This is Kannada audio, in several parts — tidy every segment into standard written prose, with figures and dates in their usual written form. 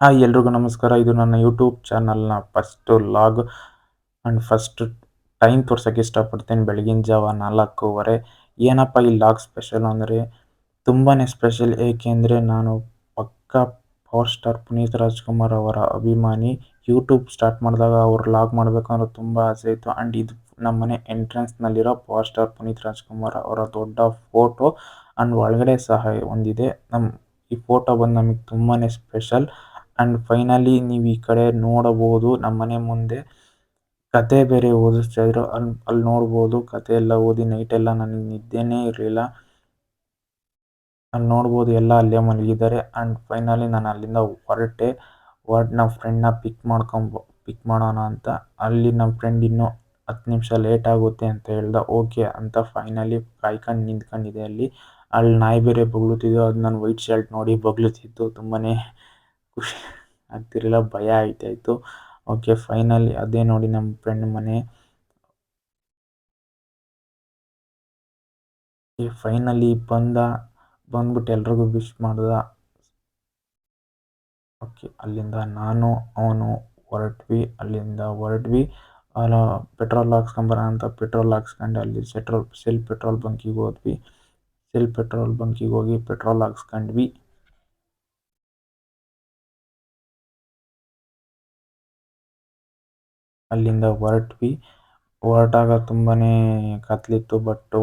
ಹಾಯ್ ಎಲ್ರಿಗೂ ನಮಸ್ಕಾರ. ಇದು ನನ್ನ ಯೂಟ್ಯೂಬ್ ಚಾನಲ್‌ನ first log and first time ತೋರ್ಸೋಕ್ಕೆ ಇಷ್ಟಪಡ್ತೀನಿ. ಬೆಳಗಿನ ಜಾವ 4:15. ಏನಪ್ಪ ಈ ಲಾಗ್ ಸ್ಪೆಷಲ್ ಅಂದರೆ ತುಂಬಾ ಸ್ಪೆಷಲ್. ಏಕೆಂದರೆ ನಾನು ಪಕ್ಕಾ ಪವರ್ ಸ್ಟಾರ್ ಪುನೀತ್ ರಾಜ್‌ಕುಮಾರ್ ಅವರ ಅಭಿಮಾನಿ. ಯೂಟ್ಯೂಬ್ ಸ್ಟಾರ್ಟ್ ಮಾಡಿದಾಗ ಅವ್ರು ಲಾಗ್ ಮಾಡಬೇಕು ಅನ್ನೋ ತುಂಬ ಆಸೆ ಇತ್ತು. ಆ್ಯಂಡ್ ಇದು ನಮ್ಮನೆ ಎಂಟ್ರೆನ್ಸ್‌ನಲ್ಲಿರೋ ಪವರ್ ಸ್ಟಾರ್ ಪುನೀತ್ ರಾಜ್‌ಕುಮಾರ್ ಅವರ ದೊಡ್ಡ ಫೋಟೋ ಆ್ಯಂಡ್ ಒಳಗಡೆ ಸಹ ಒಂದಿದೆ. ಈ ಫೋಟೋ ಬಂದು ನಮಗೆ ತುಂಬಾ ಸ್ಪೆಷಲ್. ಆ್ಯಂಡ್ ಫೈನಲಿ ನೀವು ಈ ಕಡೆ ನೋಡಬಹುದು, ನಮ್ಮನೆ ಮುಂದೆ ಕತೆ ಬೇರೆ ಓದಿಸ್ತಾ ಇದ್ರು. ಅಲ್ಲಿ ನೋಡ್ಬೋದು ಕತೆ ಎಲ್ಲ ಓದಿ ನೈಟೆಲ್ಲ ನನಗೆ ನಿದ್ದೆನೇ ಇರಲಿಲ್ಲ. ಅಲ್ಲಿ ನೋಡ್ಬೋದು ಎಲ್ಲ ಅಲ್ಲೇ ಮಲಗಿದ್ದಾರೆ. ಆ್ಯಂಡ್ ಫೈನಲಿ ನಾನು ಅಲ್ಲಿಂದ ಹೊರಟೆ. ನಮ್ಮ ಫ್ರೆಂಡ್ನ ಪಿಕ್ ಮಾಡೋಣ ಅಂತ. ಅಲ್ಲಿ ನಮ್ಮ ಫ್ರೆಂಡ್ ಇನ್ನೂ 10 ನಿಮಿಷ ಲೇಟ್ ಆಗುತ್ತೆ ಅಂತ ಹೇಳ್ದ. ಓಕೆ ಅಂತ ಫೈನಲಿ ಕಾಯ್ಕೊಂಡು ನಿಂತ್ಕೊಂಡಿದ್ದೆ ಅಲ್ಲಿ. ಅಲ್ಲಿ ನಾಯಿ ಬೇರೆ ಬೊಗಳುತ್ತಿದ್ದು. ಅದು ನನ್ನ ವೈಟ್ ಶರ್ಟ್ ನೋಡಿ ಬೊಗಳುತ್ತಿತ್ತು. ತುಂಬಾ ಖುಷಿ ಆಗ್ತಿರಲಿಲ್ಲ, ಭಯ ಆಯ್ತಾಯಿತ್ತು. ಓಕೆ ಫೈನಲಿ ಅದೇ ನೋಡಿ ನಮ್ಮ ಫ್ರೆಂಡ್ ಮನೆ. ಫೈನಲಿ ಬಂದ್ಬಿಟ್ಟು ಎಲ್ರಿಗೂ ವಿಶ್ ಮಾಡ್ದ. ಓಕೆ ಅಲ್ಲಿಂದ ನಾನು ಅವನು ಹೊರಟ್ವಿ. ಪೆಟ್ರೋಲ್ ಹಾಕ್ಸ್ಕೊಂಬರೋಣ ಅಂತ ಪೆಟ್ರೋಲ್ ಹಾಕ್ಸ್ಕೊಂಡು ಅಲ್ಲಿ ಸೆಲ್ ಪೆಟ್ರೋಲ್ ಬಂಕಿಗೆ ಹೋದ್ವಿ. ಸೆಲ್ ಪೆಟ್ರೋಲ್ ಬಂಕಿಗೆ ಹೋಗಿ ಪೆಟ್ರೋಲ್ ಹಾಕ್ಸ್ಕೊಂಡ್ವಿ. ಅಲ್ಲಿಂದ ಹೊರಟಾಗ ತುಂಬಾ ಕತ್ಲಿತ್ತು. ಬಟ್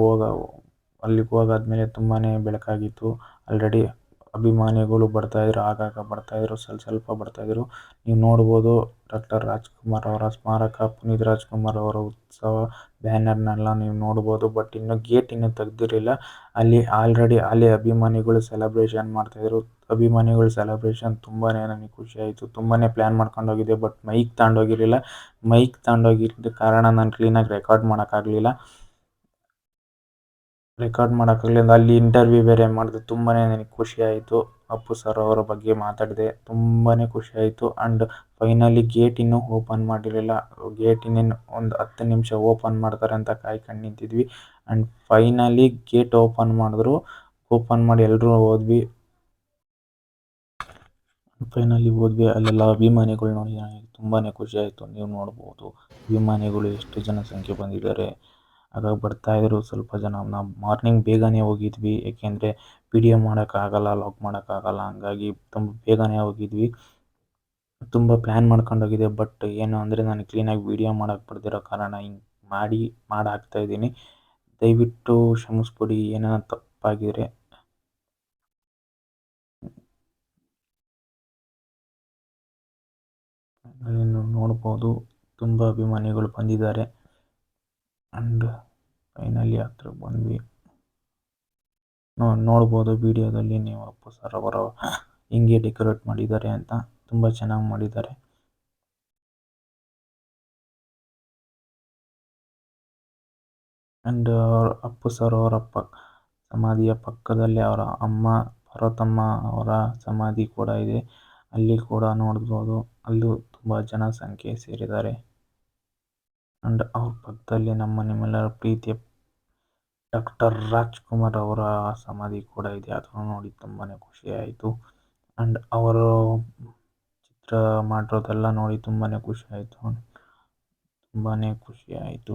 ಅಲ್ಲಿಗೆ ಹೋಗಾದ್ಮೇಲೆ ತುಂಬಾ ಬೆಳಕಾಗಿತ್ತು. ಆಲ್ರೆಡಿ ಅಭಿಮಾನಿಗಳು ಬರ್ತಾಯಿದ್ರು, ಆಗಾಗ ಬರ್ತಾಯಿದ್ರು, ಸ್ವಲ್ಪ ಬರ್ತಾಯಿದ್ರು. ನೀವು ನೋಡ್ಬೋದು ಡಾಕ್ಟರ್ ರಾಜ್‌ಕುಮಾರ್ ಅವರ ಸ್ಮಾರಕ, ಪುನೀತ್ ರಾಜ್‌ಕುಮಾರ್ ಅವರ ಉತ್ಸವ ಬ್ಯಾನರ್ನೆಲ್ಲ ನೀವು ನೋಡ್ಬೋದು. ಬಟ್ ಗೇಟ್ ಇನ್ನೂ ತೆಗ್ದಿರಲಿಲ್ಲ. ಅಲ್ಲಿ ಅಭಿಮಾನಿಗಳು ಸೆಲೆಬ್ರೇಷನ್ ಮಾಡ್ತಾಯಿದ್ರು. ಅಭಿಮಾನಿಗಳ ಸೆಲೆಬ್ರೇಷನ್ ತುಂಬಾ ನನಗೆ ಖುಷಿ ಆಯಿತು. ತುಂಬಾ ಪ್ಲ್ಯಾನ್ ಮಾಡ್ಕೊಂಡು ಹೋಗಿದ್ದೆ. ಬಟ್ ಮೈಕ್ ತಗೊಂಡೋಗಿರಲಿಲ್ಲ. ಮೈಕ್ ತಗೊಂಡೋಗಿದ್ದ ಕಾರಣ ನಾನು ಕ್ಲೀನಾಗಿ ರೆಕಾರ್ಡ್ ಮಾಡೋಕ್ಕಾಗಲಿಲ್ಲ. ಅಲ್ಲಿ ಇಂಟರ್ವ್ಯೂ ಬೇರೆ ಮಾಡಿದೆ. ತುಂಬಾ ನನಗೆ ಖುಷಿ ಆಯಿತು. ಅಪ್ಪು ಸರ್ ಅವರ ಬಗ್ಗೆ ಮಾತಾಡಿದೆ. ತುಂಬಾ ಖುಷಿ ಆಯಿತು. ಆ್ಯಂಡ್ ಫೈನಲಿ ಗೇಟ್ ಇನ್ನೂ ಓಪನ್ ಮಾಡಿರಲಿಲ್ಲ. ಗೇಟ್ ಇನ್ನೇನು ಒಂದು 10 ನಿಮಿಷ ಓಪನ್ ಮಾಡ್ತಾರೆ ಅಂತ ಕಾಯ್ಕೊಂಡು ನಿಂತಿದ್ವಿ. ಆ್ಯಂಡ್ ಫೈನಲಿ ಗೇಟ್ ಓಪನ್ ಮಾಡಿದ್ರು. ಓಪನ್ ಮಾಡಿ ಎಲ್ಲರೂ ಹೋದ್ವಿ. ಅಲ್ಲೆಲ್ಲ ಅಭಿಮಾನಿಗಳು ನೋಡಿ ನನಗೆ ತುಂಬಾ ಖುಷಿ ಆಯಿತು. ನೀವು ನೋಡ್ಬೋದು ಅಭಿಮಾನಿಗಳು ಎಷ್ಟು ಜನಸಂಖ್ಯೆ ಬಂದಿದ್ದಾರೆ. ಹಾಗಾಗಿ ಬರ್ತಾಯಿದ್ರು ಸ್ವಲ್ಪ ಜನ. ನಾವು ಮಾರ್ನಿಂಗ್ ಬೇಗನೆ ಹೋಗಿದ್ವಿ. ಏಕೆಂದರೆ ವಿಡಿಯೋ ಮಾಡೋಕ್ಕಾಗಲ್ಲ, ಲಾಗ್ ಮಾಡೋಕ್ಕಾಗಲ್ಲ. ಹಂಗಾಗಿ ತುಂಬ ಬೇಗನೆ ಹೋಗಿದ್ವಿ. ತುಂಬ ಪ್ಲ್ಯಾನ್ ಮಾಡ್ಕೊಂಡು ಹೋಗಿದ್ದೆ. ಬಟ್ ಏನು ಅಂದರೆ ನಾನು ಕ್ಲೀನಾಗಿ ವಿಡಿಯೋ ಮಾಡೋಕ್ಕೆ ಬರ್ದಿರೋ ಕಾರಣ ಹಿಂಗೆ ಹಾಕ್ತಾಯಿದ್ದೀನಿ. ದಯವಿಟ್ಟು ಕ್ಷಮಿಸ್ಬಿಡಿ ಏನಾರ ತಪ್ಪಾಗಿದ್ರೆ. ನೀವು ನೋಡ್ಬೋದು ತುಂಬ ಅಭಿಮಾನಿಗಳು ಬಂದಿದ್ದಾರೆ. ಆ್ಯಂಡ್ ಫೈನಲಿ ಹತ್ರ ಬಂದ್ವಿ. ನೋಡ್ಬೋದು ವಿಡಿಯೋದಲ್ಲಿ ನೀವು ಅಪ್ಪು ಸರ್ ಅವರು ಹಿಂಗೆ ಡೆಕೋರೇಟ್ ಮಾಡಿದ್ದಾರೆ ಅಂತ. ತುಂಬ ಚೆನ್ನಾಗಿ ಮಾಡಿದ್ದಾರೆ. ಆ್ಯಂಡ್ ಅಪ್ಪು ಸರ್ ಅವರ ಸಮಾಧಿಯ ಪಕ್ಕದಲ್ಲಿ ಅವರ ಅಮ್ಮ ಪಾರ್ವತಮ್ಮ ಅವರ ಸಮಾಧಿ ಕೂಡ ಇದೆ. ಅಲ್ಲಿ ಕೂಡ ನೋಡ್ಬೋದು. ಅಲ್ಲೂ ತುಂಬ ಜನಸಂಖ್ಯೆ ಸೇರಿದ್ದಾರೆ. ಆ್ಯಂಡ್ ಅವ್ರ ಪಕ್ಕದಲ್ಲಿ ನಿಮ್ಮೆಲ್ಲರ ಪ್ರೀತಿಯ ಡಾಕ್ಟರ್ ರಾಜ್‌ಕುಮಾರ್ ಅವರ ಸಮಾಧಿ ಕೂಡ ಇದೆ. ಅದನ್ನು ನೋಡಿ ತುಂಬಾ ಖುಷಿ ಆಯಿತು. ಆ್ಯಂಡ್ ಅವರು ಚಿತ್ರ ಮಾಡಿರೋದೆಲ್ಲ ನೋಡಿ ತುಂಬಾ ಖುಷಿ ಆಯಿತು.